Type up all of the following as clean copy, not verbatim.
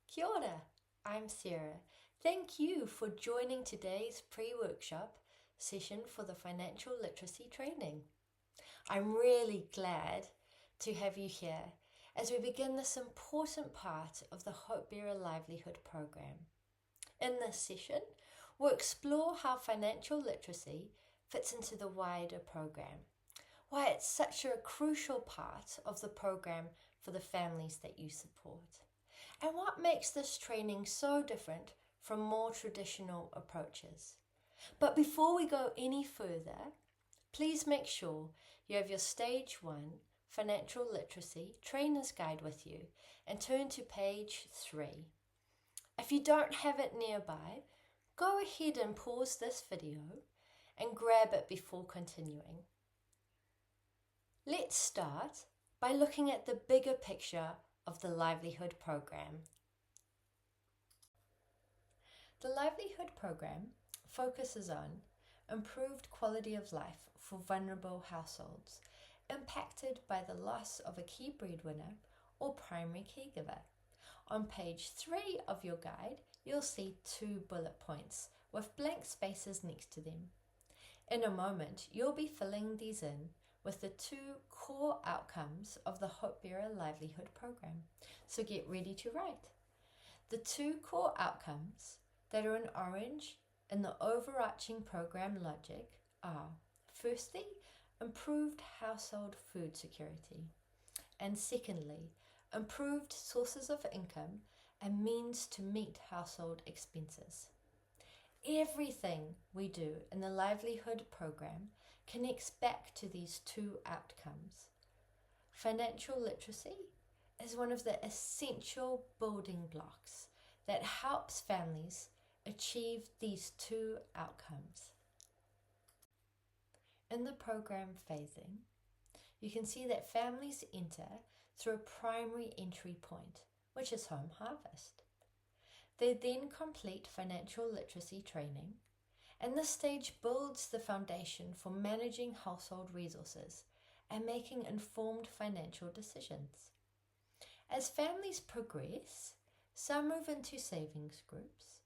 Kia ora, I'm Sarah. Thank you for joining today's pre-workshop session for the financial literacy training. I'm really glad to have you here as we begin this important part of the Hope Bearer Livelihood program. In this session, we'll explore how financial literacy fits into the wider program, why it's such a crucial part of the program for the families that you support, and what makes this training so different from more traditional approaches. But before we go any further, please make sure you have your Stage 1 Financial Literacy Trainer's Guide with you and turn to page 3. If you don't have it nearby, go ahead and pause this video and grab it before continuing. Let's start by looking at the bigger picture of the Livelihood Program. The Livelihood Program focuses on improved quality of life for vulnerable households impacted by the loss of a key breadwinner or primary caregiver. On page 3 of your guide, you'll see 2 bullet points with blank spaces next to them. In a moment, you'll be filling these in with the 2 core outcomes of the Hope Bearer Livelihood Program. So get ready to write. The 2 core outcomes that are in orange in the overarching program logic are, firstly, improved household food security, and secondly, improved sources of income and means to meet household expenses. Everything we do in the Livelihood Program connects back to these 2 outcomes. Financial literacy is one of the essential building blocks that helps families achieve these 2 outcomes. In the program phasing, you can see that families enter through a primary entry point, which is home harvest. They then complete financial literacy training, and this stage builds the foundation for managing household resources and making informed financial decisions. As families progress, some move into savings groups,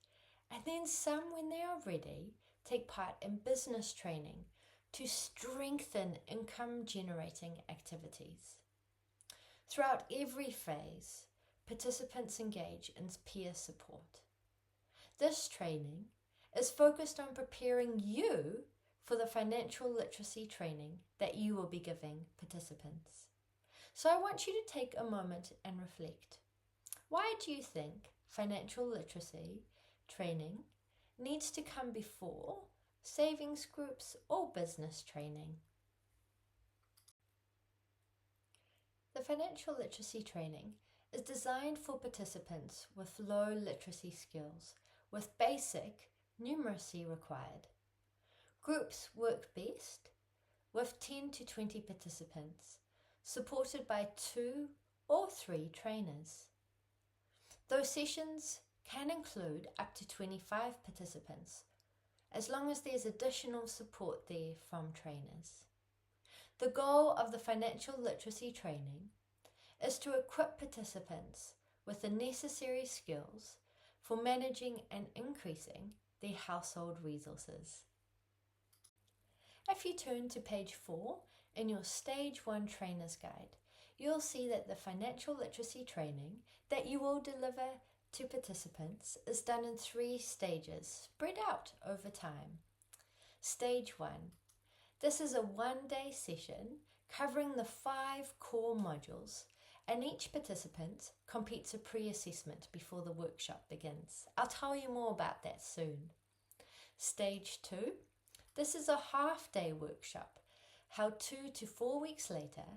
and then some, when they are ready, take part in business training to strengthen income-generating activities. Throughout every phase, participants engage in peer support. This training is focused on preparing you for the financial literacy training that you will be giving participants. So I want you to take a moment and reflect. Why do you think financial literacy training needs to come before savings groups or business training? The financial literacy training is designed for participants with low literacy skills, with basic numeracy required. Groups work best with 10 to 20 participants, supported by 2 or 3 trainers. Those sessions can include up to 25 participants, as long as there's additional support there from trainers. The goal of the financial literacy training is to equip participants with the necessary skills for managing and increasing their household resources. If you turn to page 4 in your Stage 1 Trainer's Guide, you'll see that the financial literacy training that you will deliver to participants is done in 3 stages, spread out over time. Stage 1. This is a 1-day session covering the 5 core modules, and each participant completes a pre-assessment before the workshop begins. I'll tell you more about that soon. Stage 2. This is a half-day workshop held 2 to 4 weeks later,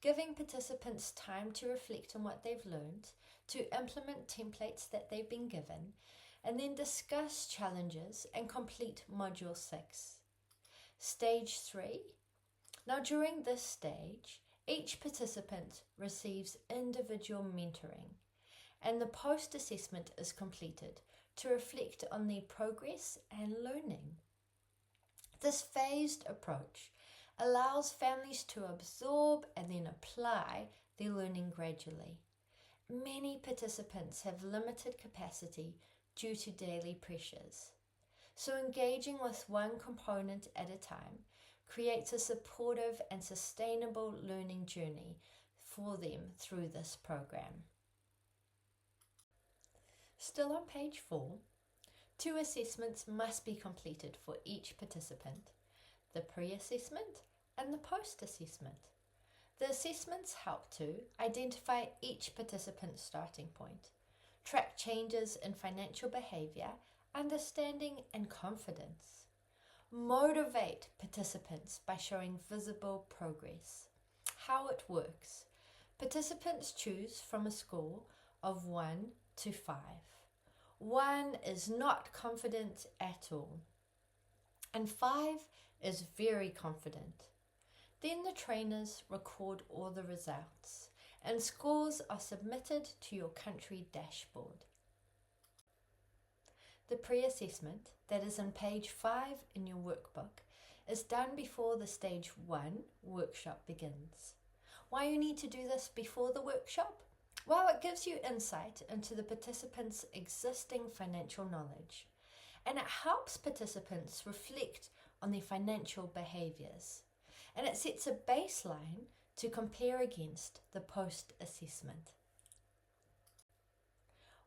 giving participants time to reflect on what they've learned, to implement templates that they've been given, and then discuss challenges and complete Module 6. Stage 3. Now during this stage, each participant receives individual mentoring, and the post-assessment is completed to reflect on their progress and learning. This phased approach allows families to absorb and then apply their learning gradually, many participants have limited capacity due to daily pressures. So engaging with one component at a time creates a supportive and sustainable learning journey for them through this program. Still on page 4, 2 assessments must be completed for each participant: the pre-assessment and the post-assessment. The assessments help to identify each participant's starting point, track changes in financial behaviour, understanding and confidence, motivate participants by showing visible progress. How it works: participants choose from a score of 1 to 5. 1 is not confident at all, and 5 is very confident. Then the trainers record all the results, and scores are submitted to your country dashboard. The pre-assessment, that is on page 5 in your workbook, is done before the stage 1 workshop begins. Why you need to do this before the workshop? Well, it gives you insight into the participants' existing financial knowledge, and it helps participants reflect on their financial behaviours, and it sets a baseline to compare against the post-assessment.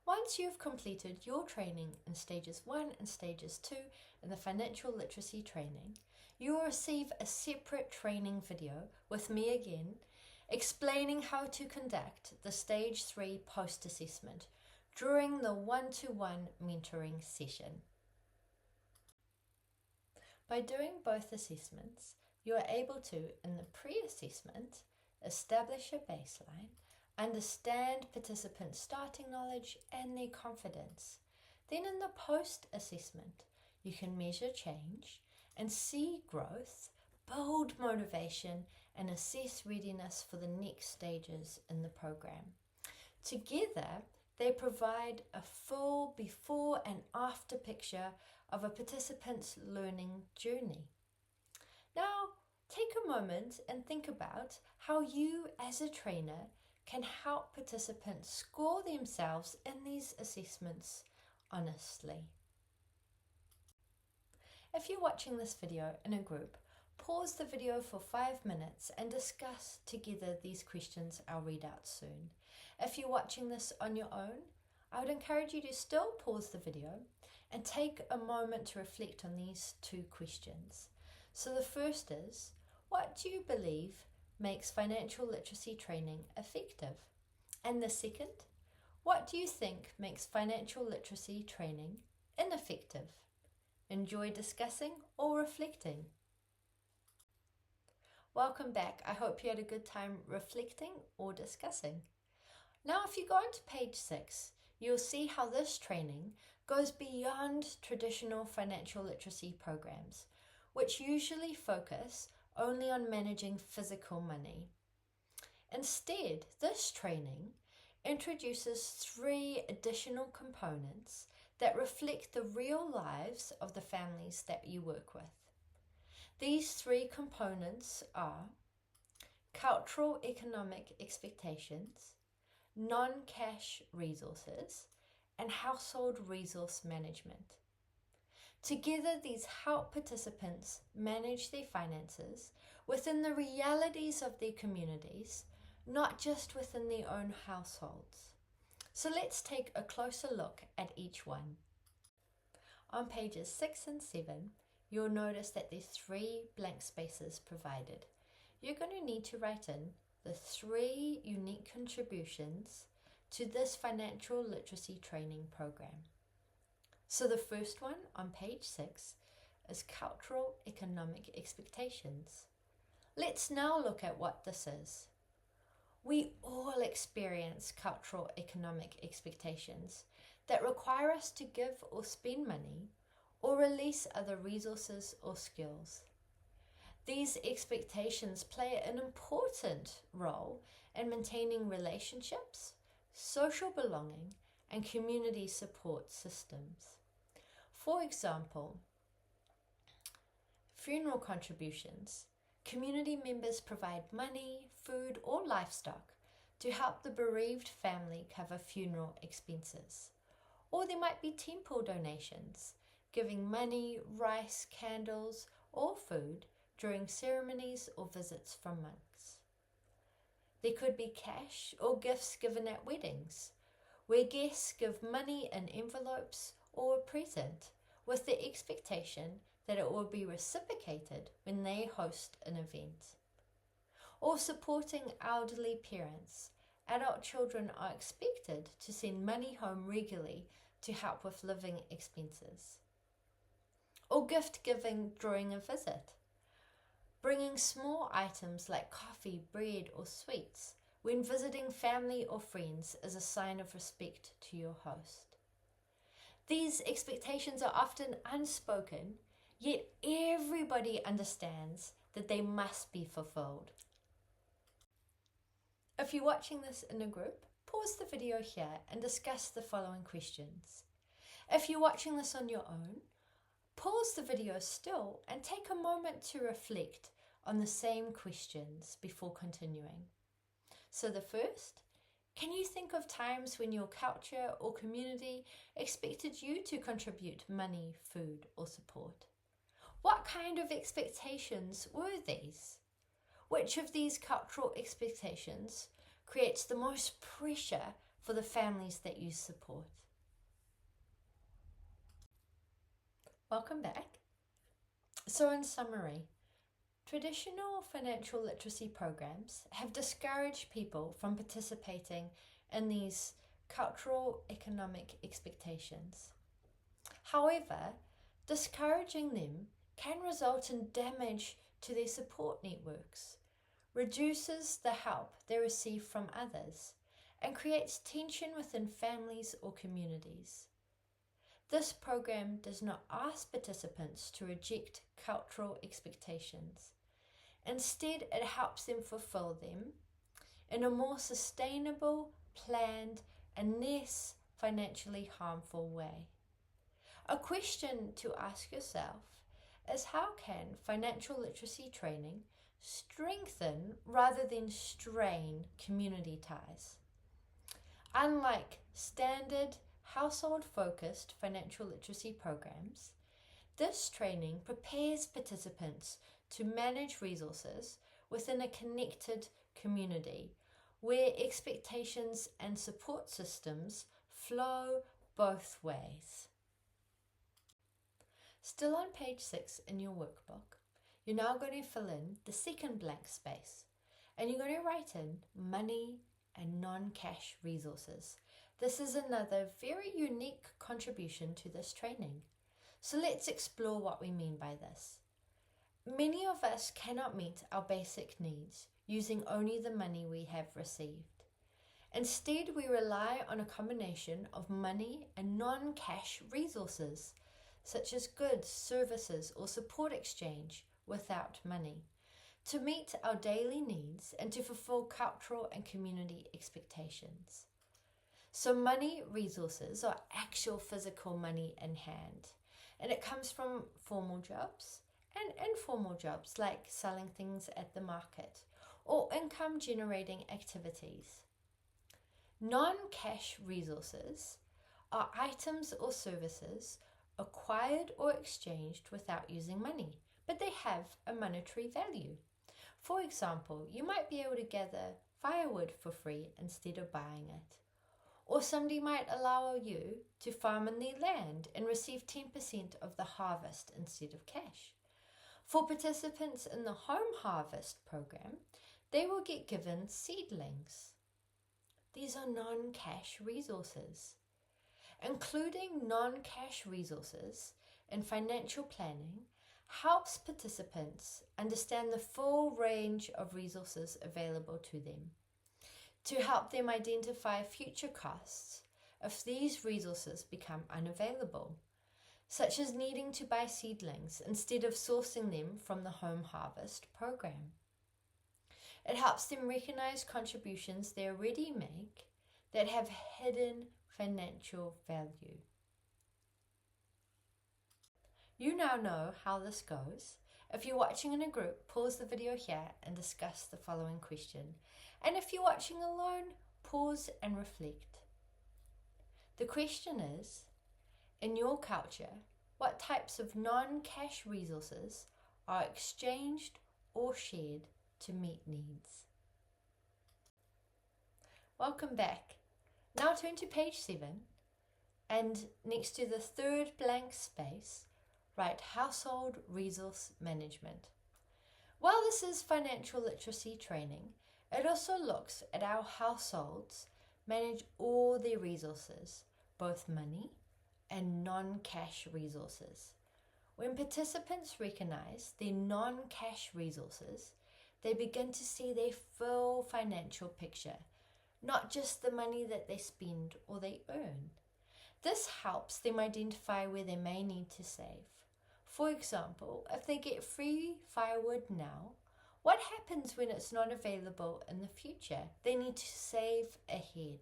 Once you've completed your training in stages 1 and stages 2 in the financial literacy training, you will receive a separate training video with me again, explaining how to conduct the stage 3 post-assessment during the one-to-one mentoring session. By doing both assessments, you are able to, in the pre-assessment, establish a baseline, understand participants' starting knowledge and their confidence. Then in the post-assessment, you can measure change and see growth, build motivation, and assess readiness for the next stages in the program. Together, they provide a full before and after picture of a participant's learning journey. Now, take a moment and think about how you as a trainer can help participants score themselves in these assessments honestly. If you're watching this video in a group, pause the video for 5 minutes and discuss together these questions I'll read out soon. If you're watching this on your own, I would encourage you to still pause the video and take a moment to reflect on these 2 questions. So the first is, what do you believe makes financial literacy training effective? And the second, what do you think makes financial literacy training ineffective? Enjoy discussing or reflecting. Welcome back. I hope you had a good time reflecting or discussing. Now, if you go on to page 6, you'll see how this training goes beyond traditional financial literacy programs, which usually focus only on managing physical money. Instead, this training introduces 3 additional components that reflect the real lives of the families that you work with. These 3 components are cultural economic expectations, non-cash resources, and household resource management. Together, these help participants manage their finances within the realities of their communities, not just within their own households. So let's take a closer look at each one. On pages 6 and 7, you'll notice that there's 3 blank spaces provided. You're going to need to write in the 3 unique contributions to this financial literacy training program. So the first one on page 6 is cultural economic expectations. Let's now look at what this is. We all experience cultural economic expectations that require us to give or spend money or release other resources or skills. These expectations play an important role in maintaining relationships, social belonging, and community support systems. For example, funeral contributions. Community members provide money, food, or livestock to help the bereaved family cover funeral expenses. Or there might be temple donations, giving money, rice, candles, or food during ceremonies or visits from monks. There could be cash or gifts given at weddings, where guests give money in envelopes or a present with the expectation that it will be reciprocated when they host an event. Or supporting elderly parents. Adult children are expected to send money home regularly to help with living expenses. Or gift giving during a visit. Bringing small items like coffee, bread, or sweets when visiting family or friends is a sign of respect to your host. These expectations are often unspoken, yet everybody understands that they must be fulfilled. If you're watching this in a group, pause the video here and discuss the following questions. If you're watching this on your own, pause the video still and take a moment to reflect on the same questions before continuing. So the first, can you think of times when your culture or community expected you to contribute money, food, or support? What kind of expectations were these? Which of these cultural expectations creates the most pressure for the families that you support? Welcome back. So in summary, traditional financial literacy programs have discouraged people from participating in these cultural economic expectations. However, discouraging them can result in damage to their support networks, reduces the help they receive from others, and creates tension within families or communities. This program does not ask participants to reject cultural expectations. Instead, it helps them fulfill them in a more sustainable, planned, and less financially harmful way. A question to ask yourself is, how can financial literacy training strengthen rather than strain community ties? Unlike standard household-focused financial literacy programs, this training prepares participants to manage resources within a connected community where expectations and support systems flow both ways. Still on page 6 in your workbook, you're now going to fill in the second blank space, and you're going to write in money and non-cash resources. This is another very unique contribution to this training. So let's explore what we mean by this. Many of us cannot meet our basic needs using only the money we have received. Instead, we rely on a combination of money and non-cash resources, such as goods, services, or support exchange without money, to meet our daily needs and to fulfill cultural and community expectations. So money resources are actual physical money in hand, and it comes from formal jobs and informal jobs like selling things at the market or income generating activities. Non-cash resources are items or services acquired or exchanged without using money, but they have a monetary value. For example, you might be able to gather firewood for free instead of buying it. Or somebody might allow you to farm in their land and receive 10% of the harvest instead of cash. For participants in the home harvest program, they will get given seedlings. These are non-cash resources. Including non-cash resources in financial planning helps participants understand the full range of resources available to them, to help them identify future costs if these resources become unavailable, such as needing to buy seedlings instead of sourcing them from the home harvest program. It helps them recognize contributions they already make that have hidden financial value. You now know how this goes, If you're watching in a group, pause the video here and discuss the following question. And if you're watching alone, pause and reflect. The question is, in your culture, what types of non-cash resources are exchanged or shared to meet needs? Welcome back. Now turn to page 7 and next to the third blank space, write household resource management. While this is financial literacy training, it also looks at how households manage all their resources, both money and non-cash resources. When participants recognize their non-cash resources, they begin to see their full financial picture, not just the money that they spend or they earn. This helps them identify where they may need to save. For example, if they get free firewood now, what happens when it's not available in the future? They need to save ahead.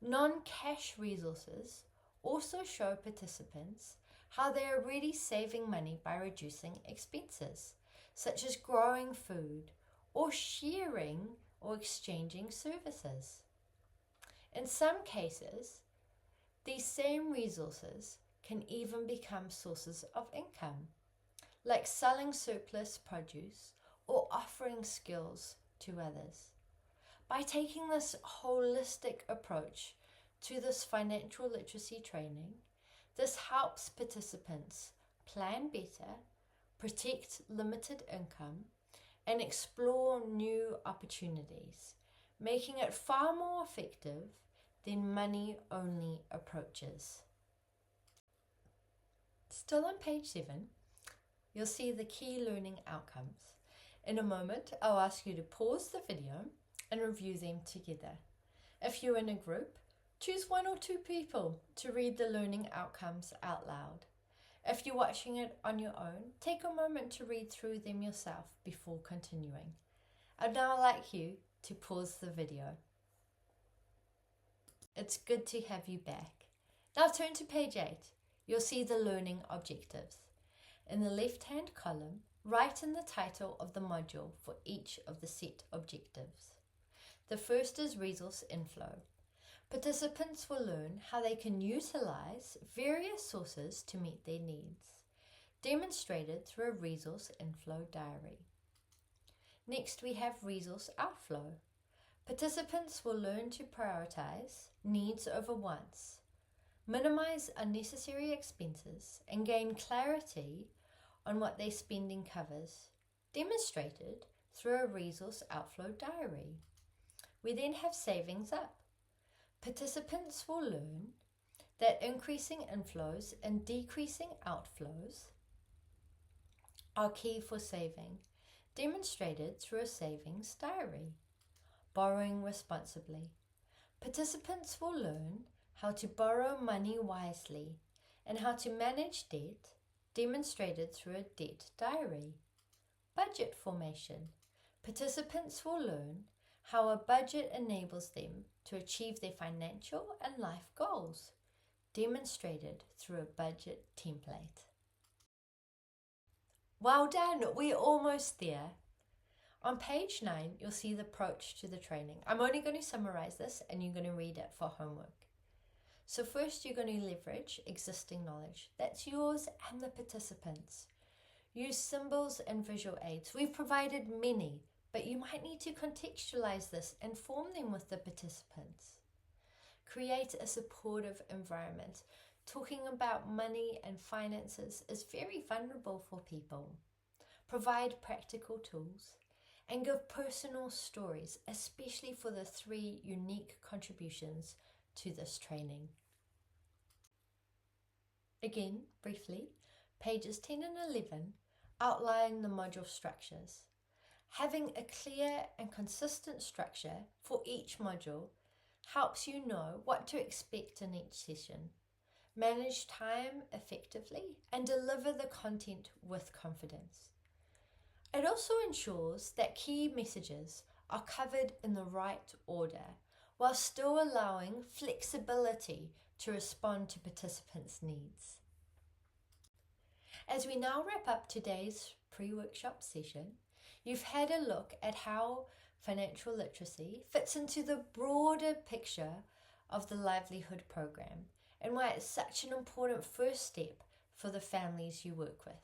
Non-cash resources also show participants how they are already saving money by reducing expenses, such as growing food or sharing or exchanging services. In some cases, these same resources can even become sources of income, like selling surplus produce or offering skills to others. By taking this holistic approach to this financial literacy training, this helps participants plan better, protect limited income, and explore new opportunities, making it far more effective than money-only approaches. Still on page 7, you'll see the key learning outcomes. In a moment, I'll ask you to pause the video and review them together. If you're in a group, choose 1 or 2 people to read the learning outcomes out loud. If you're watching it on your own, take a moment to read through them yourself before continuing. I'd now like you to pause the video. It's good to have you back. Now turn to page 8. You'll see the learning objectives. In the left-hand column, write in the title of the module for each of the set objectives. The first is resource inflow. Participants will learn how they can utilize various sources to meet their needs, demonstrated through a resource inflow diary. Next, we have resource outflow. Participants will learn to prioritize needs over wants, minimize unnecessary expenses, and gain clarity on what their spending covers, demonstrated through a resource outflow diary. We then have savings up. Participants will learn that increasing inflows and decreasing outflows are key for saving, demonstrated through a savings diary. Borrowing responsibly. Participants will learn how to borrow money wisely and how to manage debt, demonstrated through a debt diary. Budget formation. Participants will learn how a budget enables them to achieve their financial and life goals, demonstrated through a budget template. Well done, we're almost there. On page 9, you'll see the approach to the training. I'm only going to summarize this and you're going to read it for homework. So first, you're going to leverage existing knowledge. That's yours and the participants. Use symbols and visual aids. We've provided many, but you might need to contextualize this and form them with the participants. Create a supportive environment. Talking about money and finances is very vulnerable for people. Provide practical tools and give personal stories, especially for the 3 unique contributions to this training. Again, briefly, pages 10 and 11 outline the module structures. Having a clear and consistent structure for each module helps you know what to expect in each session, manage time effectively, and deliver the content with confidence. It also ensures that key messages are covered in the right order, while still allowing flexibility to respond to participants' needs. As we now wrap up today's pre-workshop session, you've had a look at how financial literacy fits into the broader picture of the Livelihood Program and why it's such an important first step for the families you work with.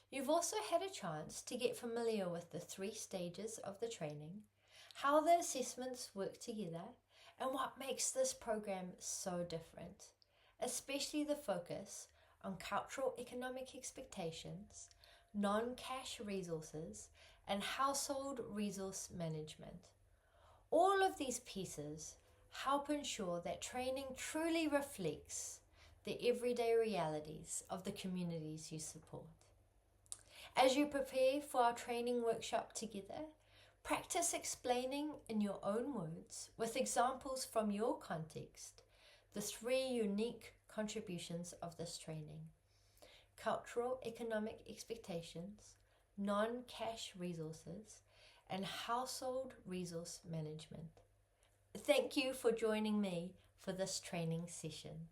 You've also had a chance to get familiar with the 3 stages of the training, how the assessments work together, and what makes this program so different, especially the focus on cultural economic expectations, non-cash resources, and household resource management. All of these pieces help ensure that training truly reflects the everyday realities of the communities you support. As you prepare for our training workshop together, practice explaining in your own words, with examples from your context, the 3 unique contributions of this training: cultural economic expectations, non-cash resources, and household resource management. Thank you for joining me for this training session.